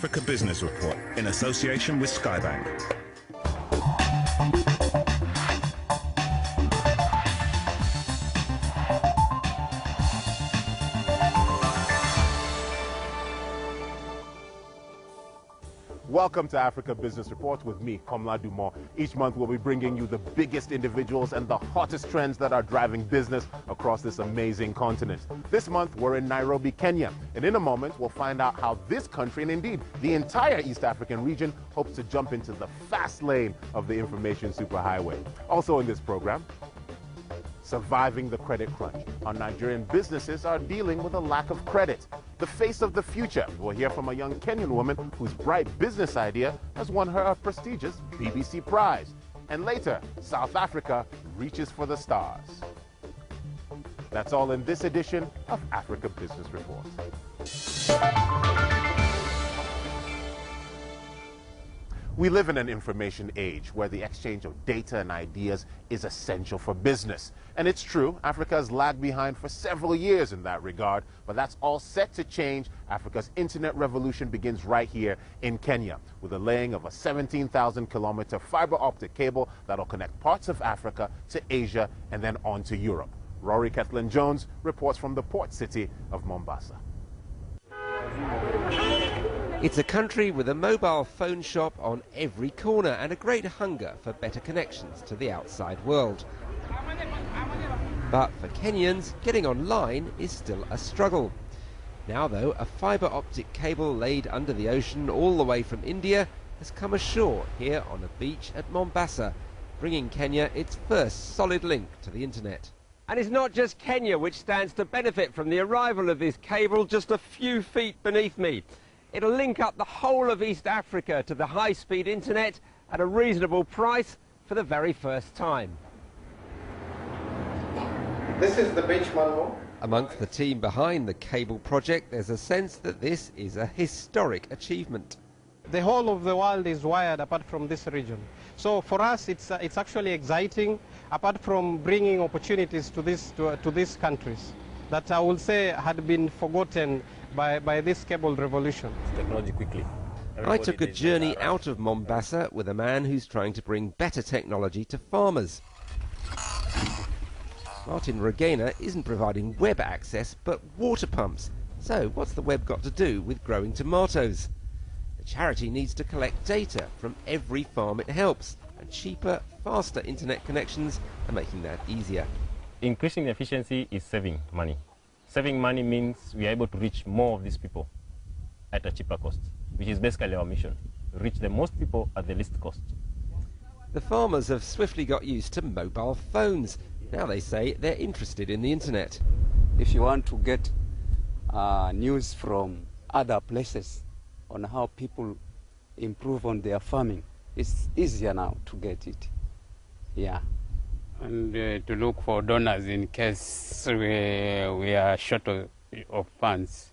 Africa Business Report in association with Skybank. Welcome to Africa Business Report with me, Komla Dumont. Each month we'll be bringing you the biggest individuals and the hottest trends that are driving business across this amazing continent. This month we're in Nairobi, Kenya, and in a moment we'll find out how this country, and indeed the entire East African region, hopes to jump into the fast lane of the information superhighway. Also in this program, surviving the credit crunch. How Nigerian businesses are dealing with a lack of credit. The face of the future. We'll hear from a young Kenyan woman whose bright business idea has won her a prestigious BBC prize. And later, South Africa reaches for the stars. That's all in this edition of Africa Business Report. We live in an information age where the exchange of data and ideas is essential for business. And it's true, Africa has lagged behind for several years in that regard, but that's all set to change. Africa's internet revolution begins right here in Kenya with the laying of a 17,000-kilometer fiber optic cable that'll connect parts of Africa to Asia and then on to Europe. Rory Ketlin-Jones reports from the port city of Mombasa. It's a country with a mobile phone shop on every corner and a great hunger for better connections to the outside world. But for Kenyans, getting online is still a struggle. Now though, a fibre optic cable laid under the ocean all the way from India has come ashore here on a beach at Mombasa, bringing Kenya its first solid link to the internet. And it's not just Kenya which stands to benefit from the arrival of this cable just a few feet beneath me. It'll link up the whole of East Africa to the high-speed internet at a reasonable price for the very first time. This is the beach, Manmo. Amongst the team behind the cable project, there's a sense that this is a historic achievement. The whole of the world is wired apart from this region. So for us, it's actually exciting, apart from bringing opportunities to these countries that I will say had been forgotten by this cable revolution. Technology quickly. I took a journey out of Mombasa with a man who's trying to bring better technology to farmers. Martin Regena isn't providing web access but water pumps. So what's the web got to do with growing tomatoes? The charity needs to collect data from every farm it helps, and cheaper, faster internet connections are making that easier. Increasing efficiency is saving money. Saving money means we are able to reach more of these people at a cheaper cost, which is basically our mission, reach the most people at the least cost. The farmers have swiftly got used to mobile phones. Now they say they're interested in the internet. If you want to get news from other places on how people improve on their farming, it's easier now to get it. Yeah. And to look for donors in case we are short of funds.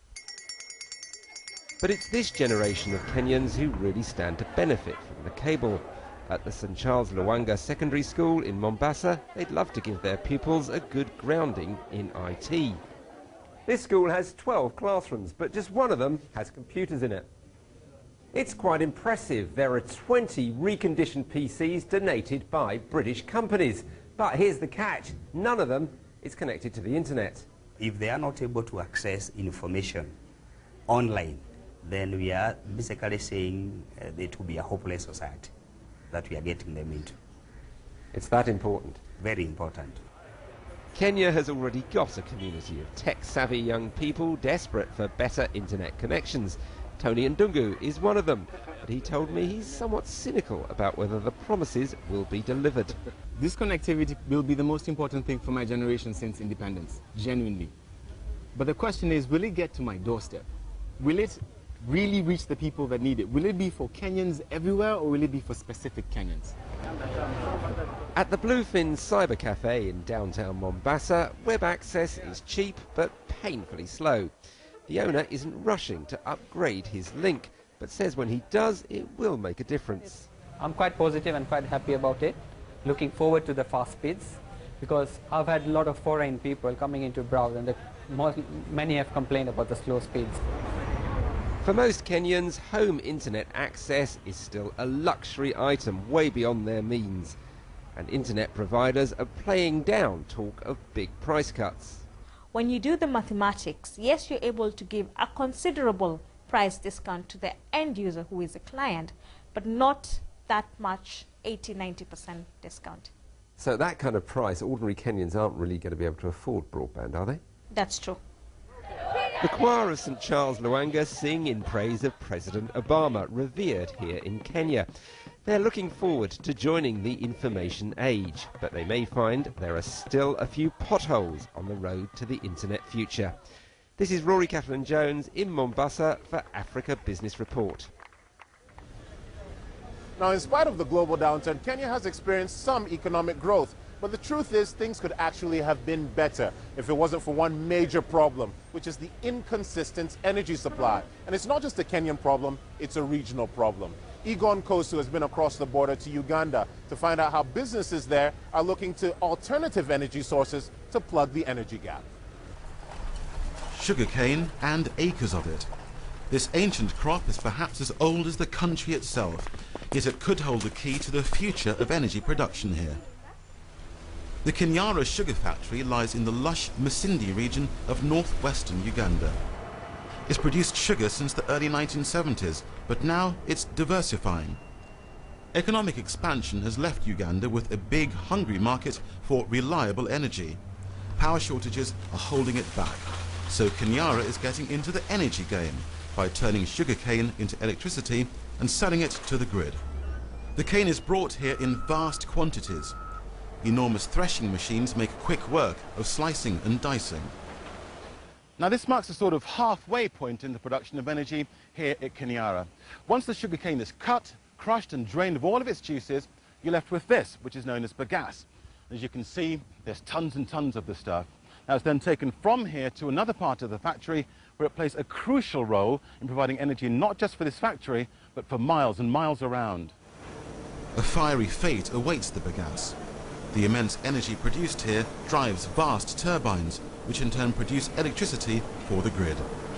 But it's this generation of Kenyans who really stand to benefit from the cable. At the St. Charles Lwanga Secondary School in Mombasa, they'd love to give their pupils a good grounding in IT. This school has 12 classrooms, but just one of them has computers in it. It's quite impressive. There are 20 reconditioned PCs donated by British companies. But here's the catch, none of them is connected to the internet. If they are not able to access information online, then we are basically saying it will be a hopeless society that we are getting them into. It's that important? Very important. Kenya has already got a community of tech-savvy young people desperate for better internet connections. Tony Ndungu is one of them, but he told me he's somewhat cynical about whether the promises will be delivered. This connectivity will be the most important thing for my generation since independence, genuinely. But the question is, will it get to my doorstep? Will it really reach the people that need it? Will it be for Kenyans everywhere, or will it be for specific Kenyans? At the Bluefin Cyber Cafe in downtown Mombasa, web access is cheap but painfully slow. The owner isn't rushing to upgrade his link, but says when he does, it will make a difference. I'm quite positive and quite happy about it. Looking forward to the fast speeds, because I've had a lot of foreign people coming into browse, and many have complained about the slow speeds. For most Kenyans, home internet access is still a luxury item way beyond their means. And internet providers are playing down talk of big price cuts. When you do the mathematics, yes, you're able to give a considerable price discount to the end user who is a client, but not that much 80–90% discount. So at that kind of price, ordinary Kenyans aren't really going to be able to afford broadband, are they? That's true. The choir of St Charles Luanga sing in praise of President Obama, revered here in Kenya. They're looking forward to joining the information age, but they may find there are still a few potholes on the road to the internet future. This is Rory Catherine-Jones in Mombasa for Africa Business Report. Now, in spite of the global downturn, Kenya has experienced some economic growth. But the truth is, things could actually have been better if it wasn't for one major problem, which is the inconsistent energy supply. And it's not just a Kenyan problem, it's a regional problem. Egon Kosu has been across the border to Uganda to find out how businesses there are looking to alternative energy sources to plug the energy gap. Sugarcane and acres of it. This ancient crop is perhaps as old as the country itself, yet it could hold the key to the future of energy production here. The Kinyara sugar factory lies in the lush Masindi region of northwestern Uganda. It's produced sugar since the early 1970s, but now it's diversifying. Economic expansion has left Uganda with a big, hungry market for reliable energy. Power shortages are holding it back, so Kinyara is getting into the energy game by turning sugarcane into electricity and selling it to the grid. The cane is brought here in vast quantities. Enormous threshing machines make quick work of slicing and dicing. Now this marks a sort of halfway point in the production of energy here at Kinyara. Once the sugarcane is cut, crushed and drained of all of its juices, you're left with this, which is known as bagasse. As you can see, there's tons and tons of the stuff. Now it's then taken from here to another part of the factory where it plays a crucial role in providing energy not just for this factory, but for miles and miles around. A fiery fate awaits the bagasse. The immense energy produced here drives vast turbines, which in turn produce electricity for the grid.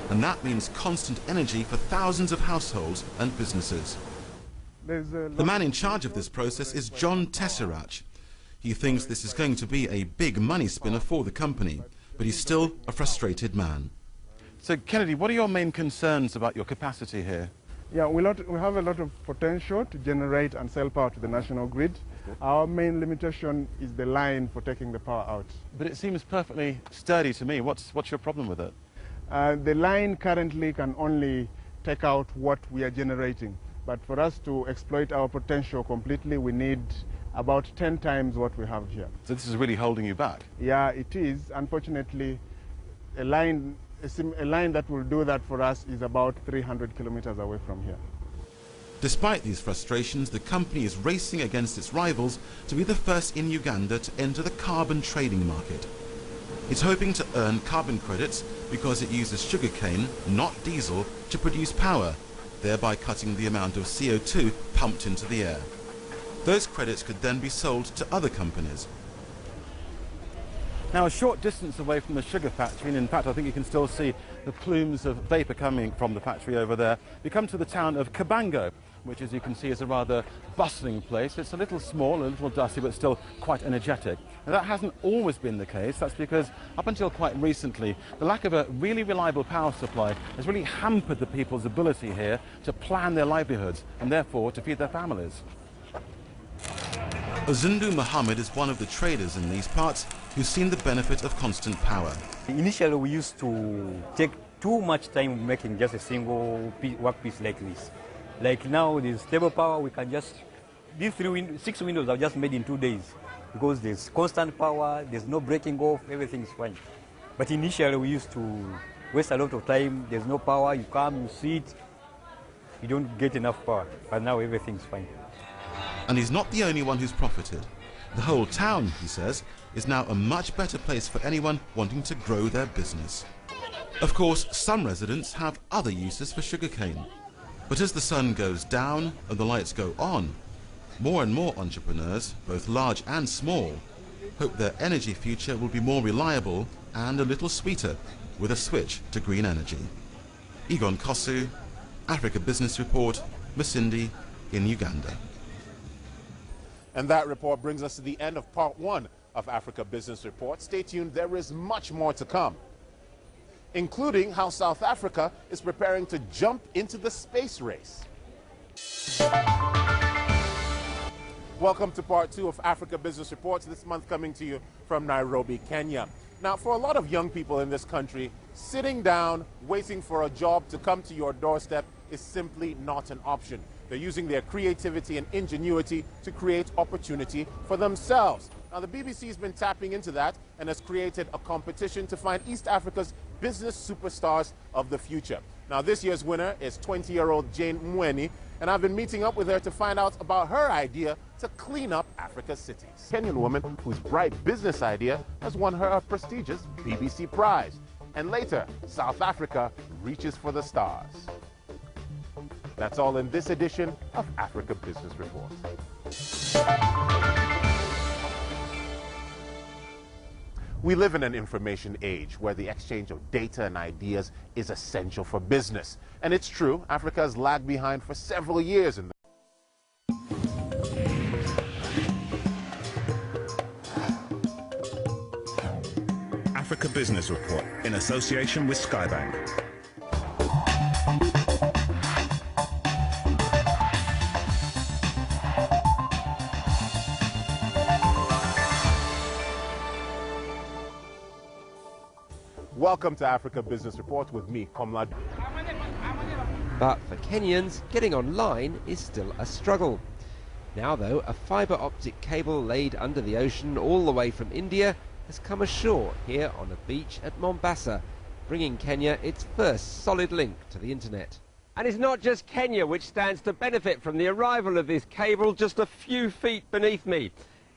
And that means constant energy for thousands of households and businesses. The man in charge of this process is John Tesserach. He thinks this is going to be a big money spinner for the company, but he's still a frustrated man. So Kennedy, what are your main concerns about your capacity here? Yeah, we have a lot of potential to generate and sell power to the national grid. Our main limitation is the line for taking the power out. But it seems perfectly sturdy to me. What's your problem with it? The line currently can only take out what we are generating. But for us to exploit our potential completely, we need about 10 times what we have here. So this is really holding you back? Yeah, it is. Unfortunately, a line that will do that for us is about 300 kilometers away from here. Despite these frustrations, the company is racing against its rivals to be the first in Uganda to enter the carbon trading market. It's hoping to earn carbon credits because it uses sugarcane, not diesel, to produce power, thereby cutting the amount of CO2 pumped into the air. Those credits could then be sold to other companies. Now, a short distance away from the sugar factory, and in fact I think you can still see the plumes of vapour coming from the factory over there, we come to the town of Kabango, which as you can see is a rather bustling place. It's a little small, a little dusty, but still quite energetic. Now that hasn't always been the case. That's because up until quite recently, the lack of a really reliable power supply has really hampered the people's ability here to plan their livelihoods and therefore to feed their families. Ozundu Muhammad is one of the traders in these parts who's seen the benefit of constant power. Initially we used to take too much time making just a single workpiece like this. Like now there's stable power, we can just, these 6 windows are just made in 2 days because there's constant power, there's no breaking off, everything's fine. But initially we used to waste a lot of time, there's no power, you come, you sit, you don't get enough power, but now everything's fine. And he's not the only one who's profited. The whole town, he says, is now a much better place for anyone wanting to grow their business. Of course, some residents have other uses for sugarcane. But as the sun goes down and the lights go on, more and more entrepreneurs, both large and small, hope their energy future will be more reliable and a little sweeter with a switch to green energy. Egon Kosu, Africa Business Report, Masindi in Uganda. And that report brings us to the end of part 1 of Africa Business Report. Stay tuned, there is much more to come, including how South Africa is preparing to jump into the space race. Welcome to part 2 of Africa Business Reports, this month coming to you from Nairobi, Kenya. Now, for a lot of young people in this country, sitting down, waiting for a job to come to your doorstep is simply not an option. They're using their creativity and ingenuity to create opportunity for themselves. Now, the BBC has been tapping into that and has created a competition to find East Africa's business superstars of the future. Now, this year's winner is 20-year-old Jane Mweni, and I've been meeting up with her to find out about her idea to clean up Africa's cities. Kenyan woman whose bright business idea has won her a prestigious BBC prize. And later, South Africa reaches for the stars. That's all in this edition of Africa Business Report. We live in an information age where the exchange of data and ideas is essential for business. And it's true, Africa has lagged behind for several years in Africa Business Report in association with Skybank. Welcome to Africa Business Report with me, Komla. But for Kenyans, getting online is still a struggle. Now though, a fibre optic cable laid under the ocean all the way from India has come ashore here on a beach at Mombasa, bringing Kenya its first solid link to the internet. And it's not just Kenya which stands to benefit from the arrival of this cable just a few feet beneath me.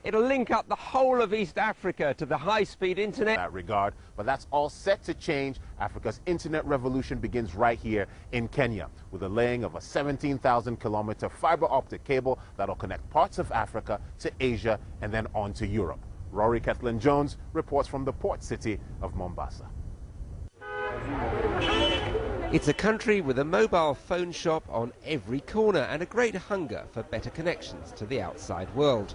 It'll link up the whole of East Africa to the high-speed internet. In that regard, but that's all set to change. Africa's internet revolution begins right here in Kenya with the laying of a 17,000-kilometer fiber optic cable that'll connect parts of Africa to Asia and then on to Europe. Rory Ketlin-Jones reports from the port city of Mombasa. It's a country with a mobile phone shop on every corner and a great hunger for better connections to the outside world.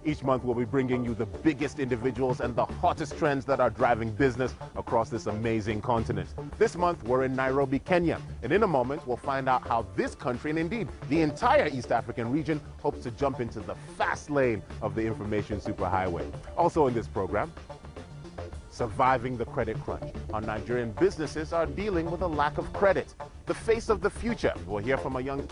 Each month we'll be bringing you the biggest individuals and the hottest trends that are driving business across this amazing continent. This month we're in Nairobi, Kenya, and in a moment we'll find out how this country, and indeed the entire East African region, hopes to jump into the fast lane of the information superhighway. Also in this program, surviving the credit crunch. Our Nigerian businesses are dealing with a lack of credit. The face of the future. We'll hear from a young